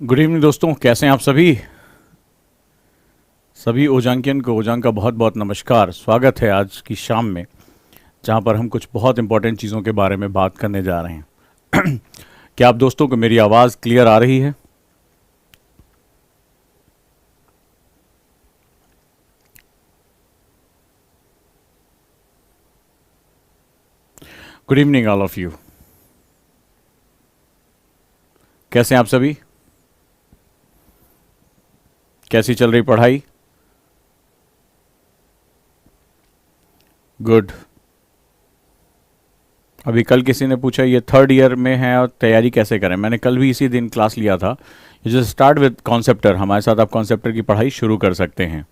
Good evening दोस्तों, कैसे हैं आप सभी ओजांकियन को ओजांग का बहुत बहुत नमस्कार। स्वागत है आज की शाम में, जहां पर हम कुछ बहुत इंपॉर्टेंट चीज़ों के बारे में बात करने जा रहे हैं। क्या आप दोस्तों को मेरी आवाज़ क्लियर आ रही है? Good evening all of you. कैसे हैं आप सभी? कैसी चल रही पढ़ाई? गुड। अभी कल किसी ने पूछा ये थर्ड ईयर में है और तैयारी कैसे करें। मैंने कल भी इसी दिन क्लास लिया था। You just start with concept. हमारे साथ आप कॉन्सेप्टर की पढ़ाई शुरू कर सकते हैं।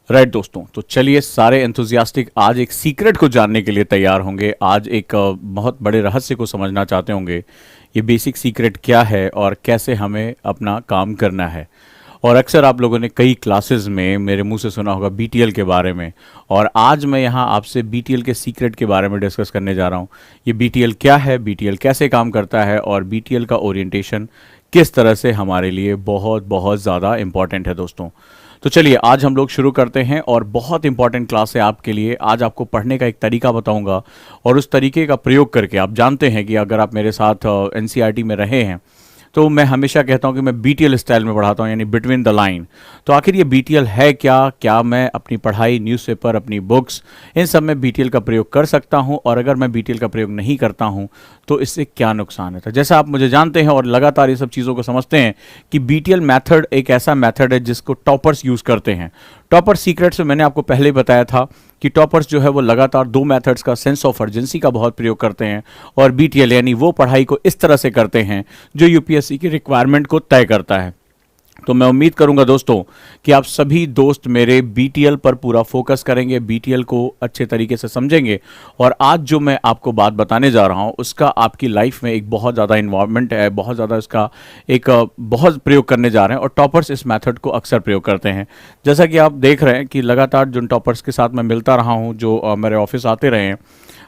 राइट दोस्तों, तो चलिए सारे एंथुजियास्टिक आज एक सीक्रेट को जानने के लिए तैयार होंगे। आज एक बहुत बड़े रहस्य को समझना चाहते होंगे। ये बेसिक सीक्रेट क्या है और कैसे हमें अपना काम करना है। और अक्सर आप लोगों ने कई क्लासेस में मेरे मुंह से सुना होगा बीटीएल के बारे में, और आज मैं यहाँ आपसे बीटीएल के सीक्रेट के बारे में डिस्कस करने जा रहा हूँ। ये बीटीएल क्या है, बीटीएल कैसे काम करता है और बीटीएल का ओरिएंटेशन किस तरह से हमारे लिए बहुत बहुत ज़्यादा इंपॉर्टेंट है दोस्तों। तो चलिए आज हम लोग शुरू करते हैं, और बहुत इंपॉर्टेंट क्लास है आपके लिए। आज आपको पढ़ने का एक तरीका बताऊंगा, और उस तरीके का प्रयोग करके आप जानते हैं कि अगर आप मेरे साथ एनसीईआरटी में रहे हैं तो मैं हमेशा कहता हूं कि मैं बीटीएल स्टाइल में पढ़ाता हूं, यानी बिटवीन द लाइन। तो आखिर ये बीटीएल है क्या? क्या मैं अपनी पढ़ाई, न्यूज़पेपर, अपनी बुक्स, इन सब में बीटीएल का प्रयोग कर सकता हूं? और अगर मैं बीटीएल का प्रयोग नहीं करता हूं तो इससे क्या नुकसान है? तो जैसा आप मुझे जानते हैं और लगातार ये सब चीज़ों को समझते हैं कि बीटीएल मैथड एक ऐसा मैथड है जिसको टॉपर्स यूज़ करते हैं। टॉपर सीक्रेट्स में मैंने आपको पहले ही बताया था कि टॉपर्स जो है वो लगातार दो मेथड्स का, सेंस ऑफ अर्जेंसी का बहुत प्रयोग करते हैं, और बीटीएल यानी वो पढ़ाई को इस तरह से करते हैं जो यूपीएससी की रिक्वायरमेंट को तय करता है। तो मैं उम्मीद करूंगा दोस्तों कि आप सभी दोस्त मेरे बीटीएल पर पूरा फोकस करेंगे, बीटीएल को अच्छे तरीके से समझेंगे, और आज जो मैं आपको बात बताने जा रहा हूं उसका आपकी लाइफ में एक बहुत ज़्यादा इन्वॉल्वमेंट है, बहुत ज़्यादा इसका एक बहुत प्रयोग करने जा रहे हैं। और टॉपर्स इस मेथड को अक्सर प्रयोग करते हैं। जैसा कि आप देख रहे हैं कि लगातार जिन टॉपर्स के साथ मैं मिलता रहा हूँ, जो मेरे ऑफिस आते रहे हैं,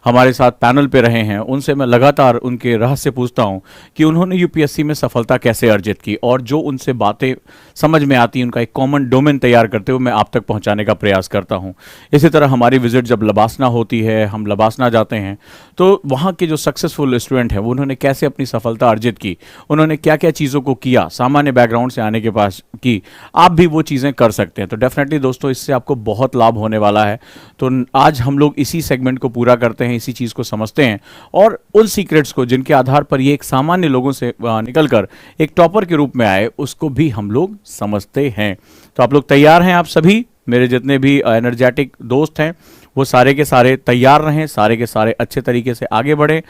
हमारे साथ पैनल पे रहे हैं, उनसे मैं लगातार उनके रहस्य पूछता हूं कि उन्होंने यूपीएससी में सफलता कैसे अर्जित की, और जो उनसे बातें समझ में आती हैं उनका एक कॉमन डोमेन तैयार करते हुए मैं आप तक पहुंचाने का प्रयास करता हूं। इसी तरह हमारी विजिट जब लबासना होती है, हम लबासना जाते हैं, तो वहाँ के जो सक्सेसफुल स्टूडेंट हैं वो उन्होंने कैसे अपनी सफलता अर्जित की, उन्होंने क्या क्या चीज़ों को किया, सामान्य बैकग्राउंड से आने के पास की, आप भी वो चीज़ें कर सकते हैं। तो डेफिनेटली दोस्तों इससे आपको बहुत लाभ होने वाला है। तो आज हम लोग इसी सेगमेंट को पूरा करते हैं, इसी चीज़ को समझते हैं, और उन सीक्रेट्स को जिनके आधार पर ये एक सामान्य लोगों से निकलकर एक टॉपर के रूप में आए, उसको भी हम लोग समझते हैं। तो आप लोग तैयार हैं? आप सभी मेरे जितने भी एनर्जेटिक दोस्त हैं वो सारे के सारे तैयार रहें, सारे के सारे अच्छे तरीके से आगे बढ़ें।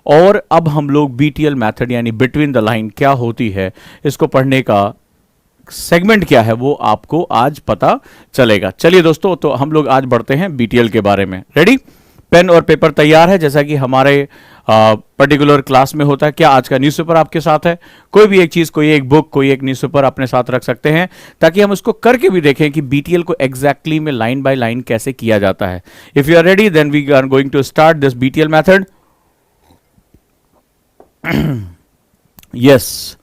और अब हम लोग बीटीएल मेथड यानी बिटवीन द लाइन क्या होती है, इसको पढ़ने का सेगमेंट क्या है वो आपको आज पता चलेगा। चलिए दोस्तों, तो हम लोग आज बढ़ते हैं बीटीएल के बारे में। रेडी? पेन और पेपर तैयार है जैसा कि हमारे पर्टिकुलर क्लास में होता है? क्या आज का न्यूज़पेपर आपके साथ है? कोई भी एक चीज़, कोई एक बुक, कोई एक न्यूज़पेपर अपने साथ रख सकते हैं, ताकि हम उसको करके भी देखें कि बीटीएल को एग्जैक्टली में लाइन बाय लाइन कैसे किया जाता है। If you are ready then we are going to start this BTL method. Yes,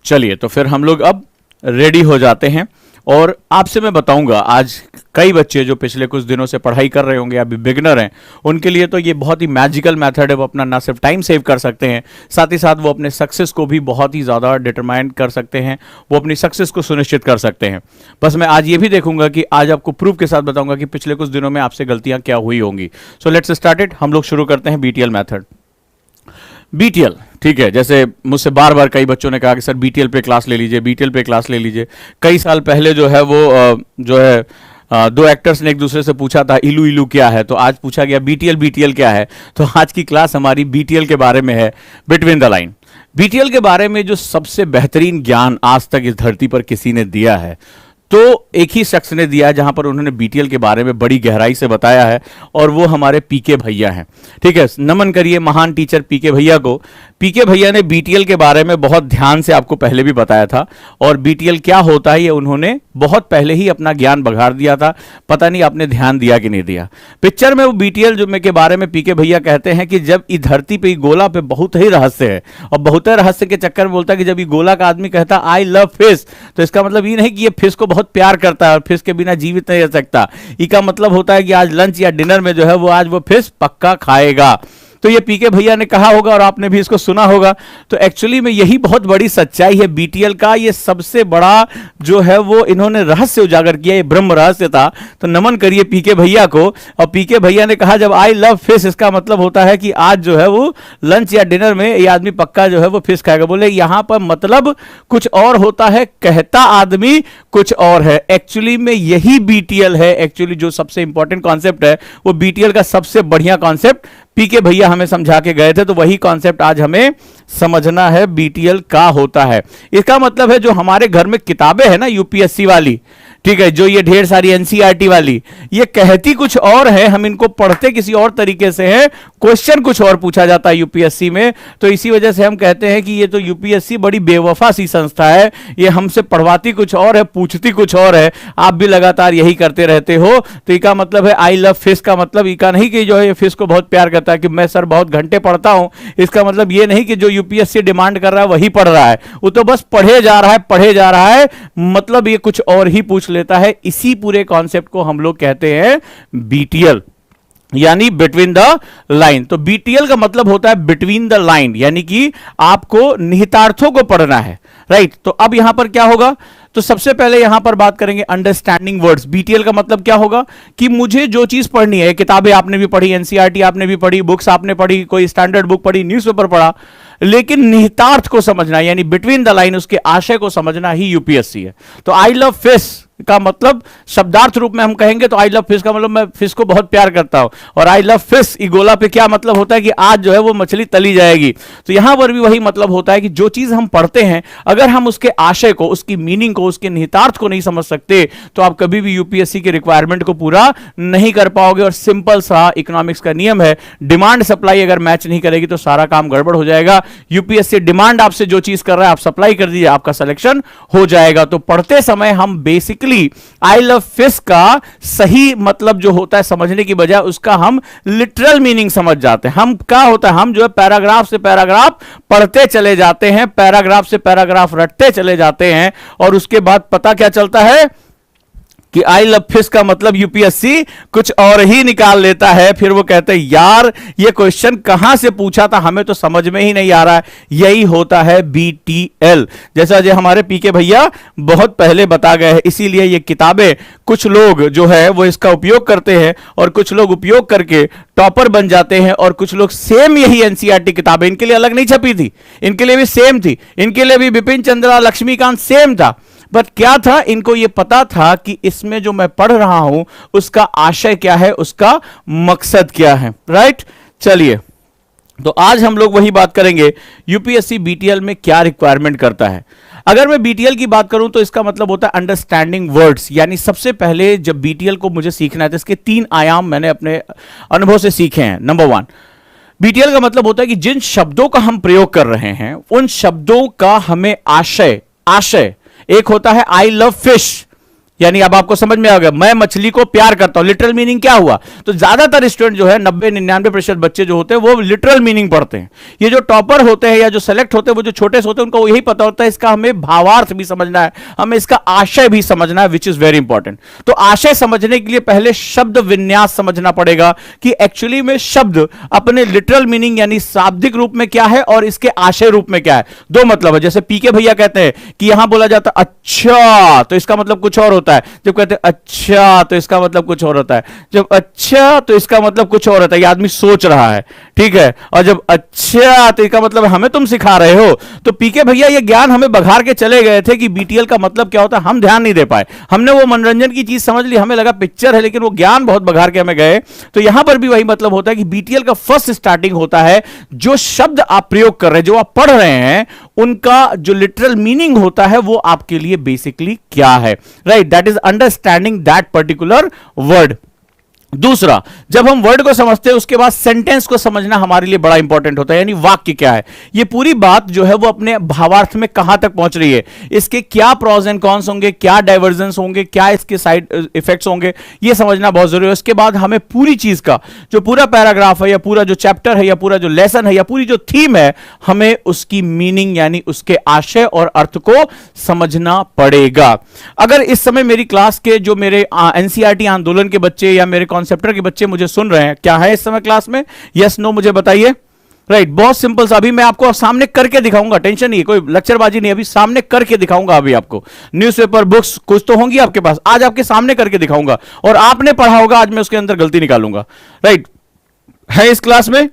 चलिए तो फिर हम लोग अब रेडी हो जाते हैं। और आपसे मैं बताऊंगा, आज कई बच्चे जो पिछले कुछ दिनों से पढ़ाई कर रहे होंगे, अभी बिगनर हैं, उनके लिए तो ये बहुत ही मैजिकल मेथड है। वो अपना ना सिर्फ टाइम सेव कर सकते हैं, साथ ही साथ वो अपने सक्सेस को भी बहुत ही ज़्यादा डिटरमाइन कर सकते हैं, वो अपनी सक्सेस को सुनिश्चित कर सकते हैं। बस मैं आज ये भी देखूंगा कि आज आपको प्रूफ के साथ बताऊंगा कि पिछले कुछ दिनों में आपसे गलतियां क्या हुई होंगी। So let's start it. हम लोग शुरू करते हैं बीटीएल मेथड। बीटीएल, ठीक है, जैसे मुझसे बार बार कई बच्चों ने कहा कि सर बीटीएल पे क्लास ले लीजिए, बीटीएल पे क्लास ले लीजिए। कई साल पहले जो है वो जो है दो एक्टर्स ने एक दूसरे से पूछा था इलू इलू क्या है, तो आज पूछा गया बीटीएल बीटीएल क्या है। तो आज की क्लास हमारी बीटीएल के बारे में है, बिटवीन द लाइन। बीटीएल के बारे में जो सबसे बेहतरीन ज्ञान आज तक इस धरती पर किसी ने दिया है तो एक ही शख्स ने दिया है जहां पर उन्होंने बीटीएल के बारे में बड़ी गहराई से बताया है, और वो हमारे पीके भैया हैं। ठीक है, नमन करिए महान टीचर पीके भैया को। पीके भैया ने बीटीएल के बारे में बहुत ध्यान से आपको पहले भी बताया था, और बीटीएल क्या होता है ये उन्होंने बहुत पहले ही अपना ज्ञान बघार दिया था। पता नहीं आपने ध्यान दिया कि नहीं दिया। पिक्चर में वो बीटीएल जो के बारे में पीके भैया कहते हैं कि जब इस धरती पे गोला पे बहुत ही रहस्य है, और बहुत ही रहस्य के चक्कर में बोलता है कि जब ये गोला का आदमी कहता आई लव फिश, तो इसका मतलब ये नहीं कि ये फिश को बहुत प्यार करता है और फिश के बिना जीवित नहीं रह सकता। इसका मतलब होता है कि आज लंच या डिनर में जो है वो आज वो फिश पक्का खाएगा। तो ये पीके भैया ने कहा होगा और आपने भी इसको सुना होगा। तो एक्चुअली में यही बहुत बड़ी सच्चाई है बीटीएल का। ये सबसे बड़ा जो है वो इन्होंने रहस्य उजागर किया, ये ब्रह्म रहस्य था। तो नमन करिए पीके भैया को। और पीके भैया ने कहा जब आई लव फिश, इसका मतलब होता है कि आज जो है वो लंच या डिनर में ये आदमी पक्का जो है वो फिश खाएगा। बोले यहां पर मतलब कुछ और होता है, कहता आदमी कुछ और है। एक्चुअली में यही बीटीएल है। एक्चुअली जो सबसे इंपॉर्टेंट कॉन्सेप्ट है वो बीटीएल का सबसे बढ़िया कॉन्सेप्ट पीके भैया हमें समझा के गए थे। तो वही कॉन्सेप्ट आज हमें समझना है बीटीएल का होता है। इसका मतलब है जो हमारे घर में किताबें हैं ना यूपीएससी वाली, ठीक है, जो ये ढेर सारी एनसीईआरटी वाली, ये कहती कुछ और है, हम इनको पढ़ते किसी और तरीके से हैं, क्वेश्चन कुछ और पूछा जाता है यूपीएससी में। तो इसी वजह से हम कहते हैं कि ये तो यूपीएससी बड़ी बेवफा सी संस्था है, ये हमसे पढ़वाती कुछ और है, पूछती कुछ और है। आप भी लगातार यही करते रहते हो। तो इसका मतलब है आई लव फिश का मतलब इसका नहीं कि जो है फिश को बहुत प्यार करता है कि मैं सर बहुत घंटे पढ़ता हूं। इसका मतलब ये नहीं कि जो यूपीएससी डिमांड कर रहा है वही पढ़ रहा है, वो तो बस पढ़े जा रहा है पढ़े जा रहा है, मतलब ये कुछ और ही पूछ लेता है। इसी पूरे कॉन्सेप्ट को हम लोग कहते हैं बीटीएल, यानी बिटवीन द लाइन। तो बीटीएल का मतलब होता है बिटवीन द लाइन, यानी कि आपको निहितार्थों को पढ़ना है, राइट। तो अब यहां पर क्या होगा, तो सबसे पहले यहां पर बात करेंगे अंडरस्टैंडिंग वर्ड्स। बीटीएल का मतलब क्या होगा कि मुझे जो चीज पढ़नी है, किताबें आपने भी पढ़ी, एनसीईआरटी आपने भी पढ़ी, बुक्स आपने पढ़ी, कोई स्टैंडर्ड बुक पढ़ी, न्यूज़पेपर पढ़ा, लेकिन निहितार्थ को समझना यानी बिटवीन द लाइन, उसके आशय को समझना ही यूपीएससी है। तो आई लव फिश का मतलब शब्दार्थ रूप में हम कहेंगे तो आई लव फिश का मतलब मैं फिश को बहुत प्यार करता हूं, और आई लव फिश इगोला पे क्या मतलब होता है कि आज जो है वो मछली तली जाएगी। तो यहां पर भी वही मतलब होता है कि जो चीज हम पढ़ते हैं अगर हम उसके आशय को, उसकी मीनिंग को, उसके निहितार्थ को नहीं समझ सकते तो आप कभी भी यूपीएससी के रिक्वायरमेंट को पूरा नहीं कर पाओगे। और सिंपल सा इकोनॉमिक्स का नियम है, डिमांड सप्लाई अगर मैच नहीं करेगी तो सारा काम गड़बड़ हो जाएगा। यूपीएससी डिमांड आपसे जो चीज कर रहा है आप सप्लाई कर दीजिए, आपका सिलेक्शन हो जाएगा। तो पढ़ते समय हम बेसिकली आई लव फिश का सही मतलब जो होता है समझने की बजाय उसका हम लिटरल मीनिंग समझ जाते हैं। हम क्या होता है, हम जो है पैराग्राफ से पैराग्राफ पढ़ते चले जाते हैं, पैराग्राफ से पैराग्राफ रटते चले जाते हैं, और उसके बाद पता क्या चलता है कि आई लव फिश का मतलब यूपीएससी कुछ और ही निकाल लेता है। फिर वो कहते हैं यार ये क्वेश्चन कहां से पूछा था, हमें तो समझ में ही नहीं आ रहा है। यही होता है बीटीएल, जैसा जो हमारे पीके भैया बहुत पहले बता गए हैं। इसीलिए ये किताबें कुछ लोग जो है वो इसका उपयोग करते हैं, और कुछ लोग उपयोग करके टॉपर बन जाते हैं, और कुछ लोग सेम यही एनसीईआरटी किताबें, इनके लिए अलग नहीं छपी थी, इनके लिए भी सेम थी, इनके लिए भी बिपिन चंद्रा लक्ष्मीकांत सेम था। बट क्या था, इनको यह पता था कि इसमें जो मैं पढ़ रहा हूं उसका आशय क्या है, उसका मकसद क्या है, राइट। चलिए, तो आज हम लोग वही बात करेंगे यूपीएससी बीटीएल में क्या रिक्वायरमेंट करता है। अगर मैं बीटीएल की बात करूं तो इसका मतलब होता है अंडरस्टैंडिंग वर्ड्स, यानी सबसे पहले जब बीटीएल को मुझे सीखना है तो इसके 3 आयाम मैंने अपने अनुभव से सीखे हैं। नंबर 1, बीटीएल का मतलब होता है कि जिन शब्दों का हम प्रयोग कर रहे हैं उन शब्दों का हमें आशय एक होता है आई लव फिश, यानी अब आपको समझ में आ गया, मैं मछली को प्यार करता हूं। लिटरल मीनिंग क्या हुआ, तो ज्यादातर स्टूडेंट जो है 90-99% बच्चे जो होते हैं वो लिटरल मीनिंग पढ़ते हैं। ये जो टॉपर होते हैं या जो सेलेक्ट होते हैं वो जो छोटे से होते हैं उनको यही पता होता है इसका हमें भावार्थ भी समझना है, हमें इसका आशय भी समझना है, विच इज वेरी इंपॉर्टेंट। तो आशय समझने के लिए पहले शब्द विन्यास समझना पड़ेगा कि एक्चुअली में शब्द अपने लिटरल मीनिंग यानी शाब्दिक रूप में क्या है और इसके आशय रूप में क्या है। 2 मतलब है, जैसे पीके भैया कहते हैं कि यहां बोला जाता है अच्छा तो इसका मतलब कुछ और होता है, जब कहते हैं अच्छा तो इसका मतलब कुछ और होता है, जब अच्छा तो इसका मतलब कुछ और होता है, ये आदमी सोच रहा है, ठीक है। और जब अच्छा तो इसका मतलब हमें तुम सिखा रहे हो। तो पीके भैया ये ज्ञान हमें बघार के चले गए थे कि बीटीएल का मतलब क्या होता है, हम ध्यान नहीं दे पाए, हमने वो मनोरंजन की चीज समझ ली, हमें लगा पिक्चर है, लेकिन वो ज्ञान बहुत बघार के हमें गए। तो यहां पर भी वही मतलब होता है कि बीटीएल का फर्स्ट स्टार्टिंग होता है जो शब्द आप प्रयोग कर रहे हैं, जो आप पढ़ रहे हैं उनका जो लिटरल मीनिंग होता है वो आपके लिए बेसिकली क्या है, right? That is understanding that particular word. दूसरा, जब हम वर्ड को समझते हैं उसके बाद सेंटेंस को समझना हमारे लिए बड़ा इंपॉर्टेंट होता है, यानी वाक्य क्या है, ये पूरी बात जो है वो अपने भावार्थ में कहां तक पहुंच रही है, इसके क्या प्रॉज एंड कॉन्स होंगे, क्या डाइवर्जेंस होंगे, क्या इसके साइड इफेक्ट्स होंगे, ये समझना बहुत जरूरी है। उसके बाद हमें पूरी चीज का जो पूरा पैराग्राफ है या पूरा जो चैप्टर है या पूरा जो लेसन है या पूरी जो थीम है, हमें उसकी मीनिंग यानी उसके आशय और अर्थ को समझना पड़ेगा। अगर इस समय मेरी क्लास के जो मेरे एनसीईआरटी आंदोलन के बच्चे या मेरे कॉन्सेप्टर के बच्चे मुझे सुन रहे हैं, क्या है इस समय क्लास में? यस नो मुझे बताइए। राइट, बहुत सिंपल सा, अभी मैं आपको सामने करके दिखाऊंगा, टेंशन नहीं है, कोई लेक्चरबाजी नहीं, अभी सामने करके दिखाऊंगा। अभी आपको न्यूज़पेपर बुक्स कुछ तो होंगी आपके पास, आज आपके सामने करके दिखाऊंगा और आपने पढ़ा होगा, आज मैं उसके अंदर गलती निकालूंगा। राइट, है इस क्लास में?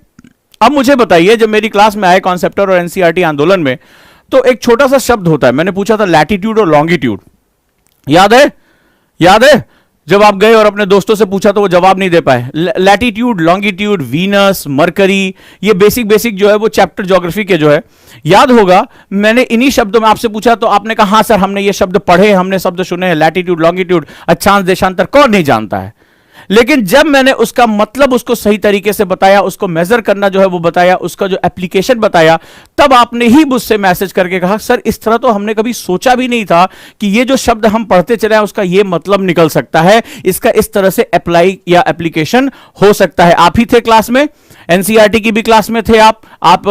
अब मुझे बताइए, जब मेरी क्लास में आए कॉन्सेप्टर और एनसीईआरटी आंदोलन में, तो एक छोटा सा शब्द होता है, मैंने पूछा था लैटिट्यूड और लॉन्गिट्यूड, याद है? याद है? जब आप गए और अपने दोस्तों से पूछा तो वो जवाब नहीं दे पाए। लैटिट्यूड, लॉन्गिट्यूड, वीनस, मरकरी, ये बेसिक बेसिक जो है वो चैप्टर ज्योग्राफी के जो है, याद होगा मैंने इन्हीं शब्दों में आपसे पूछा तो आपने कहा हाँ सर हमने ये शब्द पढ़े, हमने शब्द सुने हैं, लैटिट्यूड, लॉन्गिट्यूड, अक्षांश देशांतर कौन नहीं जानता है। लेकिन जब मैंने उसका मतलब उसको सही तरीके से बताया, उसको मेजर करना जो है वो बताया, उसका जो एप्लीकेशन बताया, तब आपने ही मुझसे मैसेज करके कहा सर इस तरह तो हमने कभी सोचा भी नहीं था कि ये जो शब्द हम पढ़ते चले हैं उसका ये मतलब निकल सकता है, इसका इस तरह से अप्लाई या एप्लीकेशन हो सकता है। आप ही थे क्लास में, एनसीईआरटी की भी क्लास में थे आप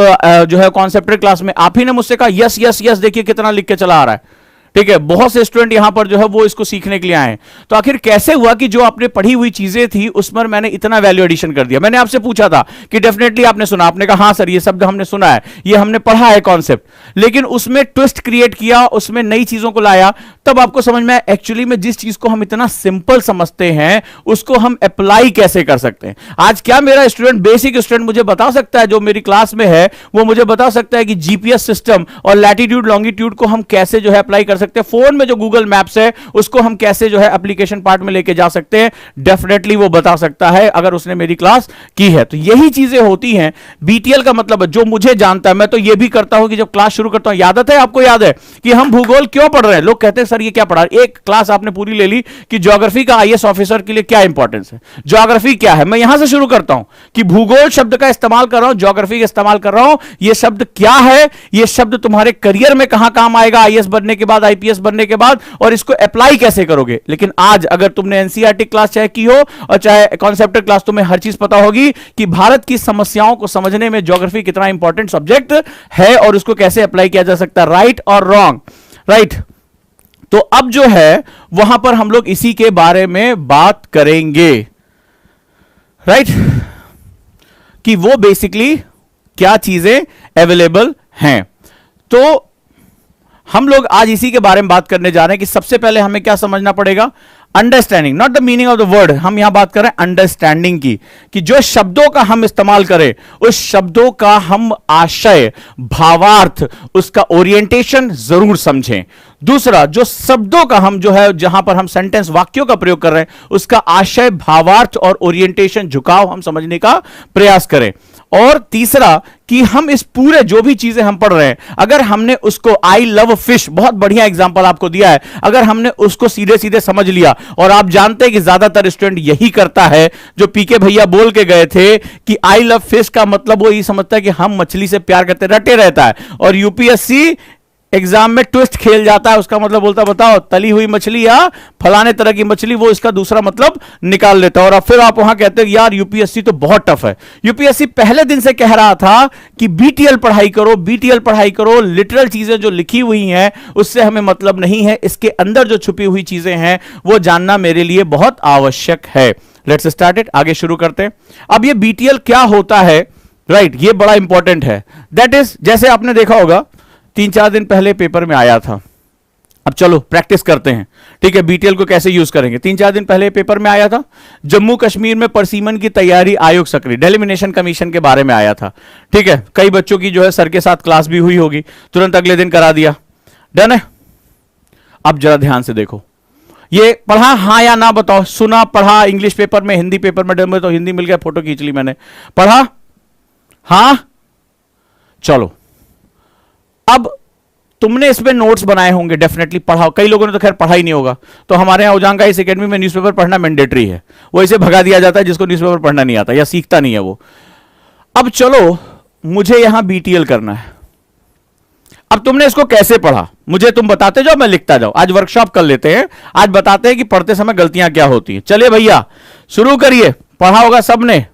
जो है कॉन्सेप्टर क्लास में, आप ही ने मुझसे कहा यस यस यस, देखिए कितना लिख के चला आ रहा है। ठीक है, बहुत से स्टूडेंट यहां पर जो है वो इसको सीखने के लिए आए हैं। तो आखिर कैसे हुआ कि जो आपने पढ़ी हुई चीजें थी उस पर मैंने इतना वैल्यू एडिशन कर दिया? मैंने आपसे पूछा था कि डेफिनेटली आपने सुना, आपने कहा हाँ सर ये शब्द हमने सुना है, ये हमने पढ़ा है कॉन्सेप्ट, लेकिन उसमें ट्विस्ट क्रिएट किया, उसमें नई चीजों को लाया, तब आपको समझ में एक्चुअली में जिस चीज को हम इतना सिंपल समझते हैं उसको हम अप्लाई कैसे कर सकते हैं। आज क्या मेरा स्टूडेंट, बेसिक स्टूडेंट मुझे बता सकता है, जो मेरी क्लास में है वो मुझे बता सकता है कि जीपीएस सिस्टम और लैटिट्यूड लॉन्गिट्यूड को हम कैसे जो है अप्लाई कर सकते हैं, फोन में जो गूगल मैप्स है उसको हम कैसे जो है एप्लीकेशन पार्ट में लेके जा सकते हैं? डेफिनेटली वो बता सकता है अगर उसने मेरी क्लास की है। तो यही चीजें होती हैं। बीटीएल का मतलब जो मुझे जानता है, मैं तो ये भी करता हूं कि जब क्लास शुरू करता हूं, याद है आपको, याद है कि हम भूगोल क्यों पढ़ रहे हैं? लोग कहते हैं सर ये क्या पढ़ा, एक क्लास आपने पूरी ले ली कि ज्योग्राफी का आईएएस ऑफिसर के लिए क्या इंपॉर्टेंस है, ज्योग्राफी क्या है। मैं यहां से शुरू करता हूं कि भूगोल शब्द का इस्तेमाल कर रहा हूं, ज्योग्राफी का इस्तेमाल कर रहा हूं, ये शब्द क्या है, ये शब्द तुम्हारे करियर में कहां काम आएगा, आईएएस बनने के बाद, आईपीएस बनने के बाद, और इसको अप्लाई कैसे करोगे। लेकिन आज अगर तुमने एनसीईआरटी क्लास चाहे की हो और चाहे कॉन्सेप्टर क्लास, तुम्हें हर चीज पता होगी कि भारत की समस्याओं को समझने में ज्योग्राफी कितना इंपॉर्टेंट सब्जेक्ट है और उसको कैसे अप्लाई किया जा सकता है, राइट और रॉन्ग, राइट। तो अब जो है वहां पर हम लोग इसी के बारे में बात करेंगे, राइट, कि वो बेसिकली क्या चीजें अवेलेबल हैं। तो हम लोग आज इसी के बारे में बात करने जा रहे हैं कि सबसे पहले हमें क्या समझना पड़ेगा, understanding, not the meaning of the word, हम यहां बात कर रहे हैं अंडरस्टैंडिंग की, कि जो शब्दों का हम इस्तेमाल करें उस शब्दों का हम आशय, भावार्थ, उसका ओरिएंटेशन जरूर समझें। दूसरा, जो शब्दों का हम जो है जहां पर हम सेंटेंस वाक्यों का प्रयोग कर रहे हैं उसका आशय, भावार्थ और ओरिएंटेशन, झुकाव हम समझने का प्रयास करें। और तीसरा कि हम इस पूरे जो भी चीजें हम पढ़ रहे हैं, अगर हमने उसको, आई लव फिश बहुत बढ़िया एग्जांपल आपको दिया है, अगर हमने उसको सीधे सीधे समझ लिया, और आप जानते हैं कि ज्यादातर स्टूडेंट यही करता है, जो पीके भैया बोल के गए थे कि आई लव फिश का मतलब वो यही समझता है कि हम मछली से प्यार करते, रटे रहता है, और यूपीएससी एग्जाम में ट्विस्ट खेल जाता है, उसका मतलब बोलता बताओ तली हुई मछली या फलाने तरह की मछली, वो इसका दूसरा मतलब निकाल लेता है। और अब फिर आप वहां कहते हैं यार यूपीएससी तो बहुत टफ है। यूपीएससी पहले दिन से कह रहा था कि बीटीएल पढ़ाई करो, बीटीएल पढ़ाई करो, लिटरल चीजें जो लिखी हुई हैं उससे हमें मतलब नहीं है, इसके अंदर जो छुपी हुई चीजें हैं वो जानना मेरे लिए बहुत आवश्यक है। लेट्स स्टार्ट इट, आगे शुरू करते हैं। अब ये बीटीएल क्या होता है, राइट, ये बड़ा इंपॉर्टेंट है। दैट इज, जैसे आपने देखा होगा 3-4 दिन पहले पेपर में आया था, अब चलो प्रैक्टिस करते हैं, ठीक है, बीटीएल को कैसे यूज करेंगे। 3-4 दिन पहले पेपर में आया था, जम्मू कश्मीर में परसीमन की तैयारी आयोग सक्रिय, डेलिमिनेशन कमीशन के बारे में आया था, ठीक है। कई बच्चों की जो है सर के साथ क्लास भी हुई होगी, तुरंत अगले दिन करा दिया, डन है। अब जरा ध्यान से देखो, ये पढ़ा हाँ या ना बताओ, सुना, पढ़ा, इंग्लिश पेपर में, हिंदी पेपर में, तो हिंदी मिल गया, फोटो खींच ली मैंने, पढ़ा, हाँ, चलो। अब तुमने इसमें नोट्स बनाए होंगे, डेफिनेटली पढ़ा, कई लोगों ने तो खैर पढ़ा ही नहीं होगा। तो हमारे यहाँ उजांगा इस एकेडमी में न्यूज़पेपर पढ़ना मैंडेटरी है, वो इसे भगा दिया जाता है जिसको न्यूज़पेपर पढ़ना नहीं आता या सीखता नहीं है वो। अब चलो, मुझे यहां बीटीएल करना है। अब तुमने इसको कैसे पढ़ा मुझे तुम बताते जाओ, मैं लिखता जाऊं। आज वर्कशॉप कर लेते हैं, आज बताते हैं कि पढ़ते समय गलतियां क्या होती हैं। चलिए भैया शुरू करिए। पढ़ा होगा सबने,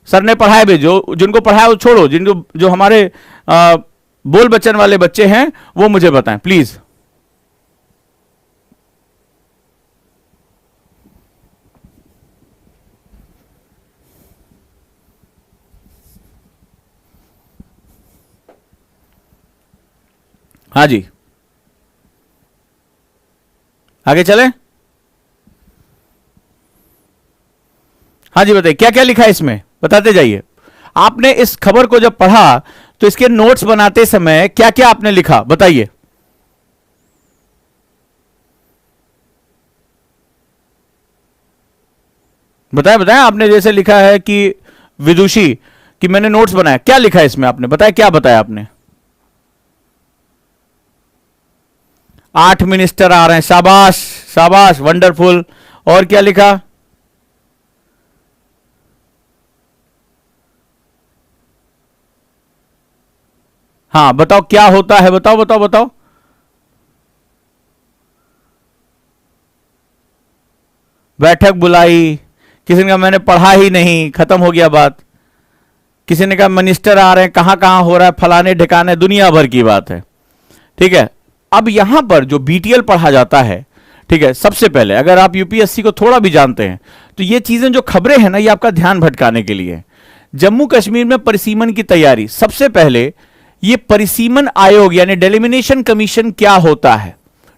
सर ने पढ़ाया भी, जो जिनको पढ़ाया वो छोड़ो, जिनको जो हमारे बोल बच्चन वाले बच्चे हैं वो मुझे बताएं प्लीज। हाँ जी, आगे चले। हाँ जी बताइए, क्या क्या लिखा है इसमें, बताते जाइए। आपने इस खबर को जब पढ़ा तो इसके नोट्स बनाते समय क्या क्या आपने लिखा, बताइए। बताया बताया, आपने जैसे लिखा है कि विदुषी, कि मैंने नोट्स बनाया, क्या लिखा है इसमें आपने, बताया क्या बताया आपने। 8 मिनिस्टर आ रहे हैं, शाबाश शाबाश, वंडरफुल। और क्या लिखा। हाँ बताओ क्या होता है, बताओ बताओ बताओ। बैठक बुलाई, किसी ने कहा मैंने पढ़ा ही नहीं, खत्म हो गया बात। किसी ने कहा मिनिस्टर आ रहे हैं, कहां कहां हो रहा है, फलाने ठिकाने, दुनिया भर की बात है। ठीक है, अब यहां पर जो बीटीएल पढ़ा जाता है, ठीक है, सबसे पहले अगर आप यूपीएससी को थोड़ा भी जानते हैं तो ये चीजें जो खबरें हैं ना, ये आपका ध्यान भटकाने के लिए। जम्मू कश्मीर में परिसीमन की तैयारी, सबसे पहले ये परिसीमन आयोग यानी डेलिमिनेशन कमीशन क्या होता है,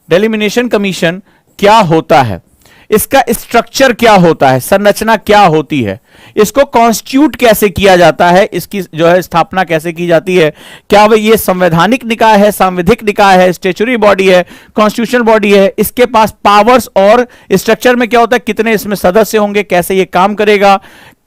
डेलिमिनेशन कमीशन क्या होता है, इसका स्ट्रक्चर क्या होता है, संरचना क्या होती है, इसको कॉन्स्टिट्यूट कैसे किया जाता है, इसकी जो है स्थापना कैसे की जाती है, क्या वह ये संवैधानिक निकाय है, सांविधिक निकाय है, स्टेचुरी बॉडी है, कॉन्स्टिट्यूशनल बॉडी है, इसके पास पावर्स और स्ट्रक्चर में क्या होता है, कितने इसमें सदस्य होंगे, कैसे ये काम करेगा,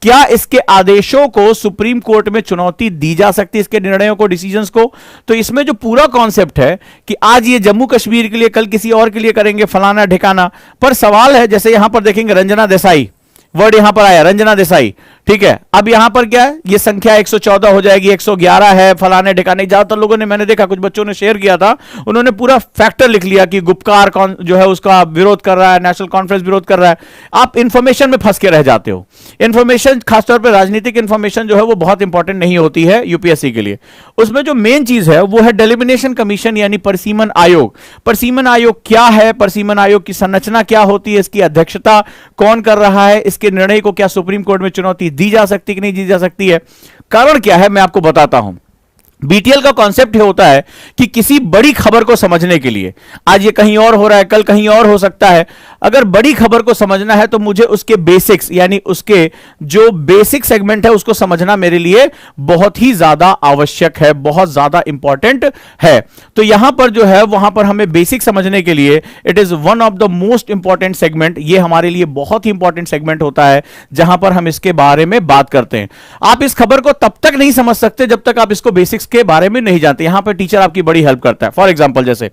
क्या इसके आदेशों को सुप्रीम कोर्ट में चुनौती दी जा सकती है, इसके निर्णयों को, डिसीजंस को। तो इसमें जो पूरा कॉन्सेप्ट है कि आज ये जम्मू कश्मीर के लिए, कल किसी और के लिए करेंगे, फलाना ठिकाना। पर सवाल है, जैसे यहां पर देखेंगे रंजना देसाई, वर्ड यहां पर आया रंजना देसाई, ठीक है। अब यहां पर क्या है, ये संख्या 114 हो जाएगी, 111 है, फलाने ठिकाने। ज्यादातर लोगों ने, मैंने देखा कुछ बच्चों ने शेयर किया था, उन्होंने पूरा फैक्टर लिख लिया कि गुपकार कौन जो है उसका विरोध कर रहा है, नेशनल कॉन्फ्रेंस विरोध कर रहा है। आप इंफॉर्मेशन में फंस के रह जाते हो। इंफॉर्मेशन, खासतौर पर राजनीतिक इंफॉर्मेशन जो है वो बहुत इंपॉर्टेंट नहीं होती है यूपीएससी के लिए। उसमें जो मेन चीज है वो है डेलिमिनेशन कमीशन यानी परिसीमन आयोग। परिसीमन आयोग क्या है, परिसीमन आयोग की संरचना क्या होती है, इसकी अध्यक्षता कौन कर रहा है, इसके निर्णय को क्या सुप्रीम कोर्ट में चुनौती दी जा सकती कि नहीं दी जा सकती है, कारण क्या है, मैं आपको बताता हूं। बीटीएल का कॉन्सेप्ट ये होता है कि किसी बड़ी खबर को समझने के लिए, आज ये कहीं और हो रहा है, कल कहीं और हो सकता है, अगर बड़ी खबर को समझना है तो मुझे उसके बेसिक्स यानी उसके जो बेसिक सेगमेंट है उसको समझना मेरे लिए बहुत ही ज्यादा आवश्यक है, बहुत ज्यादा इंपॉर्टेंट है। तो यहां पर जो है वहां पर हमें बेसिक समझने के लिए it is one of the most important segment, ये हमारे लिए बहुत ही इंपॉर्टेंट सेगमेंट होता है जहां पर हम इसके बारे में बात करते हैं। आप इस खबर को तब तक नहीं समझ सकते जब तक आप इसको बेसिक्स के बारे में नहीं जानते। यहां पर टीचर आपकी बड़ी हेल्प करता है। फॉर एग्जांपल जैसे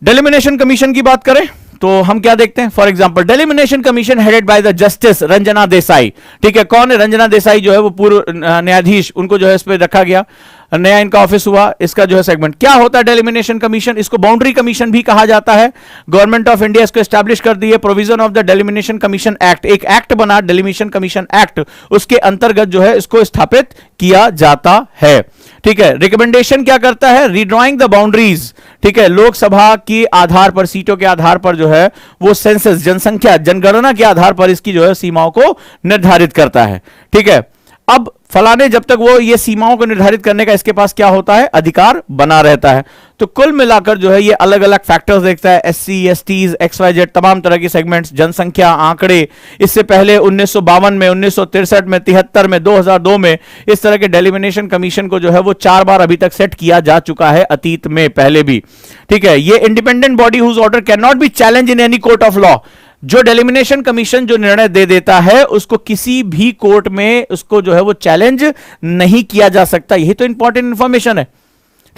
डेलिमिनेशन कमीशन की बात करें तो हम क्या देखते हैं, for example delimitation commission headed by the justice Ranjana Desai. ठीक है, कौन है रंजना देसाई, जो है वो पूर्व न्यायाधीश, उनको जो है इस पे रखा गया, नया इनका ऑफिस हुआ। इसका जो है सेगमेंट क्या होता है डेलिमिनेशन कमीशन, इसको बाउंड्री कमीशन भी कहा जाता है। गवर्नमेंट ऑफ इंडिया इसको एस्टैब्लिश कर दी है। Provision of the delimitation commission act, एक एक्ट बना डेलिमिनेशन कमीशन एक्ट, उसके अंतर्गत जो है इसको स्थापित किया जाता है। ठीक है, रिकमेंडेशन क्या करता है, रीड्रॉइंग द बाउंड्रीज। ठीक है, लोकसभा के आधार पर, सीटों के आधार पर जो है वो सेंसस, जनसंख्या, जनगणना के आधार पर इसकी जो है सीमाओं को निर्धारित करता है। ठीक है, अब फलाने जब तक वो ये सीमाओं को निर्धारित करने का इसके पास क्या होता है, अधिकार बना रहता है। तो कुल मिलाकर जो है ये अलग अलग फैक्टर्स देखता है, एससी, एसटीज, XYZ, तमाम तरह के सेगमेंट्स, जनसंख्या, आंकड़े। इससे पहले 1952 में, 1963 में, 73 में, 2002 में इस तरह के डेलिमिनेशन कमीशन को जो है वो 4 बार अभी तक सेट किया जा चुका है, अतीत में पहले भी। ठीक है, ये independent body whose order can not be challenge in any court of law. जो डेलिमिनेशन कमीशन जो निर्णय दे देता है उसको किसी भी कोर्ट में उसको जो है वो चैलेंज नहीं किया जा सकता। यही तो इंपॉर्टेंट इंफॉर्मेशन है।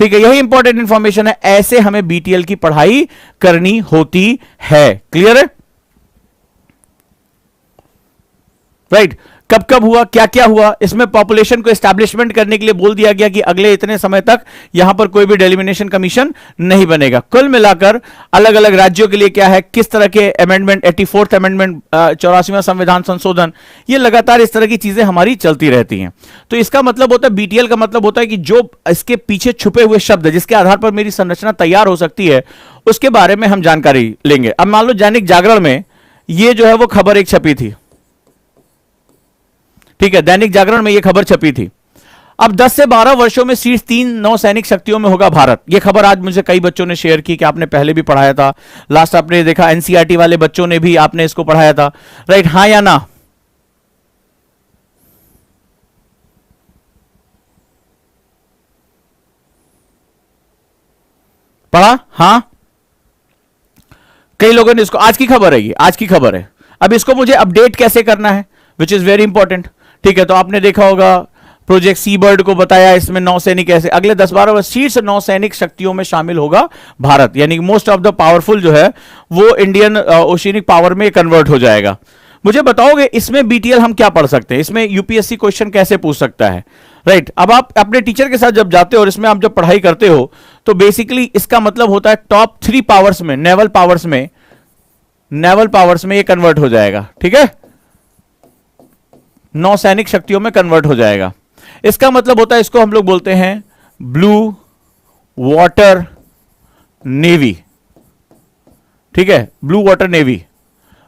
ठीक है, यही इंपॉर्टेंट इंफॉर्मेशन है, ऐसे हमें बीटीएल की पढ़ाई करनी होती है। क्लियर है? राइट कब कब हुआ, क्या क्या हुआ, इसमें पॉपुलेशन को एस्टैब्लिशमेंट करने के लिए बोल दिया गया कि अगले इतने समय तक यहां पर कोई भी डेलिमिनेशन कमीशन नहीं बनेगा। कुल मिलाकर अलग अलग राज्यों के लिए क्या है, किस तरह के अमेंडमेंट, 84th अमेंडमेंट, 84वां संविधान संशोधन, ये लगातार इस तरह की चीजें हमारी चलती रहती हैं। तो इसका मतलब होता है, बीटीएल का मतलब होता है कि जो इसके पीछे छुपे हुए शब्द है जिसके आधार पर मेरी संरचना तैयार हो सकती है, उसके बारे में हम जानकारी लेंगे। अब मान लो दैनिक जागरण में ये जो है वो खबर एक छपी थी, ठीक है, दैनिक जागरण में यह खबर छपी थी। अब 10 से 12 वर्षों में शीर्ष 3 नौसैनिक शक्तियों में होगा भारत। यह खबर आज मुझे कई बच्चों ने शेयर की कि आपने पहले भी पढ़ाया था, लास्ट आपने देखा एनसीईआरटी वाले बच्चों ने भी आपने इसको पढ़ाया था, राइट? हां या ना? पढ़ा? हां, कई लोगों ने इसको, आज की खबर है, ये आज की खबर है। अब इसको मुझे अपडेट कैसे करना है, विच इज वेरी इंपॉर्टेंट। ठीक है, तो आपने देखा होगा प्रोजेक्ट सी बर्ड को बताया, इसमें नौसैनिक ऐसे अगले 10-12 वर्ष शीर्ष नौसैनिक शक्तियों में शामिल होगा भारत, यानी मोस्ट ऑफ द पावरफुल जो है वो इंडियन ओशियनिक पावर में कन्वर्ट हो जाएगा। मुझे बताओगे इसमें बीटीएल हम क्या पढ़ सकते हैं, इसमें यूपीएससी क्वेश्चन कैसे पूछ सकता है, राइट? अब आप अपने टीचर के साथ जब जाते हो और इसमें आप जब पढ़ाई करते हो तो बेसिकली इसका मतलब होता है टॉप 3 पावर्स में, नेवल पावर्स में ये कन्वर्ट हो जाएगा। ठीक है, नौसैनिक शक्तियों में कन्वर्ट हो जाएगा। इसका मतलब होता है, इसको हम लोग बोलते हैं ब्लू वाटर नेवी। ठीक है, blue water navy.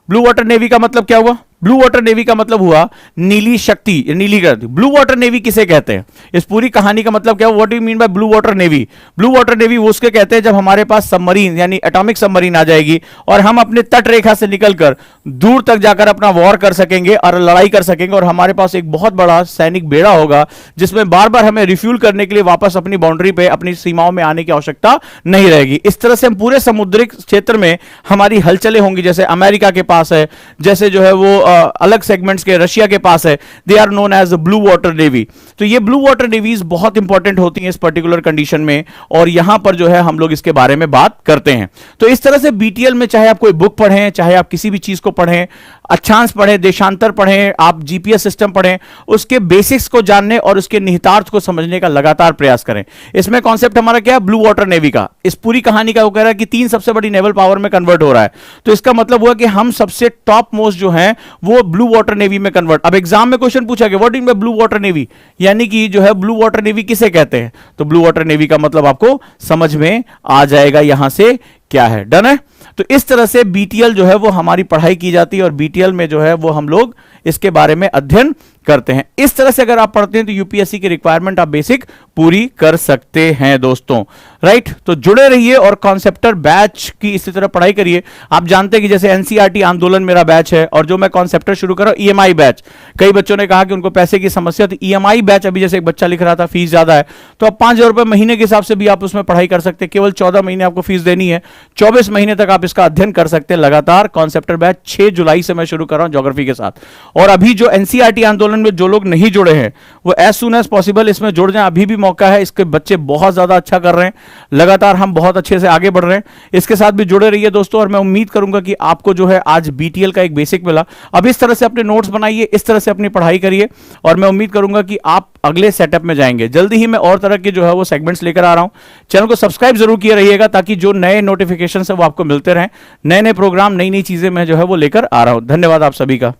Blue water navy का मतलब क्या हुआ? ब्लू वाटर नेवी का मतलब हुआ नीली शक्ति, नीली क्रांति। ब्लू वाटर नेवी किसे कहते हैं? इस पूरी कहानी का मतलब क्या, what do you mean by blue water navy? Blue water navy वो उसके कहते हैं जब हमारे पास सबमरीन यानी एटॉमिक सबमरीन आ जाएगी और हम अपने तट रेखा से निकलकर दूर तक जाकर अपना वॉर कर सकेंगे और लड़ाई कर सकेंगे, और हमारे पास एक बहुत बड़ा सैनिक बेड़ा होगा जिसमें बार बार हमें रिफ्यूल करने के लिए वापस अपनी बाउंड्री पे, अपनी सीमाओं में आने की आवश्यकता नहीं रहेगी। इस तरह से हम पूरे समुद्रिक क्षेत्र में हमारी हलचलें होंगी, जैसे अमेरिका के पास है, जैसे जो है वो अलग सेगमेंट्स के रशिया के पास है, they are known as blue water navy. तो ये ब्लू वाटर नेवीज बहुत इंपॉर्टेंट होती हैं इस पर्टिकुलर कंडीशन में, और यहां पर जो है हम लोग इसके बारे में बात करते हैं। तो इस तरह से बीटीएल में चाहे आप कोई बुक पढ़ें, चाहे आप किसी भी चीज को पढ़ें, अक्षांश पढ़ें, देशांतर पढ़ें, आप जीपीएस सिस्टम पढ़ें, उसके बेसिक्स को जानने और उसके निहितार्थ को समझने का लगातार प्रयास करें। इसमें कॉन्सेप्ट हमारा क्या है? ब्लू वाटर नेवी का। इस पूरी कहानी का वो कह रहा है कि 3 सबसे बड़ी नेवल पावर में कन्वर्ट हो रहा है, तो इसका मतलब हुआ कि हम सबसे टॉप मोस्ट जो है वो ब्लू वाटर नेवी में कन्वर्ट। अब एग्जाम में क्वेश्चन पूछा गया what is blue water navy, यानी कि जो है ब्लू वाटर नेवी किसे कहते हैं, तो ब्लू वाटर नेवी का मतलब आपको समझ में आ जाएगा यहां से क्या है। डन है? तो इस तरह से बीटीएल जो है वो हमारी पढ़ाई की जाती है और बीटीएल में जो है वो हम लोग इसके बारे में अध्ययन करते हैं। इस तरह से अगर आप पढ़ते हैं तो यूपीएससी की रिक्वायरमेंट आप बेसिक पूरी कर सकते हैं दोस्तों, राइट? तो जुड़े रहिए और कॉन्सेप्टर बैच की इसी तरह पढ़ाई करिए। आप जानते हैं कि जैसे एनसीईआरटी आंदोलन मेरा बैच है, और जो मैं कॉन्सेप्टर शुरू कर रहा हूं ईएमआई बैच। कई बच्चों ने कहा कि उनको पैसे की समस्या, तो ईएमआई बैच अभी जैसे एक बच्चा लिख रहा था फीस ज्यादा है, तो अब 5,000 रुपए महीने के हिसाब से भी आप उसमें पढ़ाई कर सकते हैं। केवल 14 महीने आपको फीस देनी है, 24 महीने तक आप इसका अध्ययन कर सकते हैं लगातार। कॉन्सेप्टर बैच 6 जुलाई से मैं शुरू कर रहा हूं ज्योग्राफी के साथ। और अभी जो एनसीईआरटी आंदोलन में जो लोग नहीं जुड़े हैं वो एज सुन एज पॉसिबल इसमें जुड़ जाएं, अभी भी मौका है। इसके बच्चे बहुत ज्यादा अच्छा कर रहे हैं, लगातार हम बहुत अच्छे से आगे बढ़ रहे हैं। इसके साथ भी जुड़े रहिए दोस्तों, और मैं उम्मीद करूंगा कि आपको जो है आज बीटीएल का एक बेसिक मिला। अब इस तरह से अपने नोट्स बनाइए, इस तरह से अपनी पढ़ाई करिए, और मैं उम्मीद करूंगा कि आप अगले सेटअप में जाएंगे। जल्दी ही मैं और तरह के जो है वो सेगमेंट्स लेकर आ रहा हूं। चैनल को सब्सक्राइब जरूर किए रहिएगा ताकि जो नए नोटिफिकेशन है वो आपको मिलते रहें। नए नए प्रोग्राम, नई नई चीजें मैं जो है वो लेकर आ रहा हूं। धन्यवाद आप सभी का।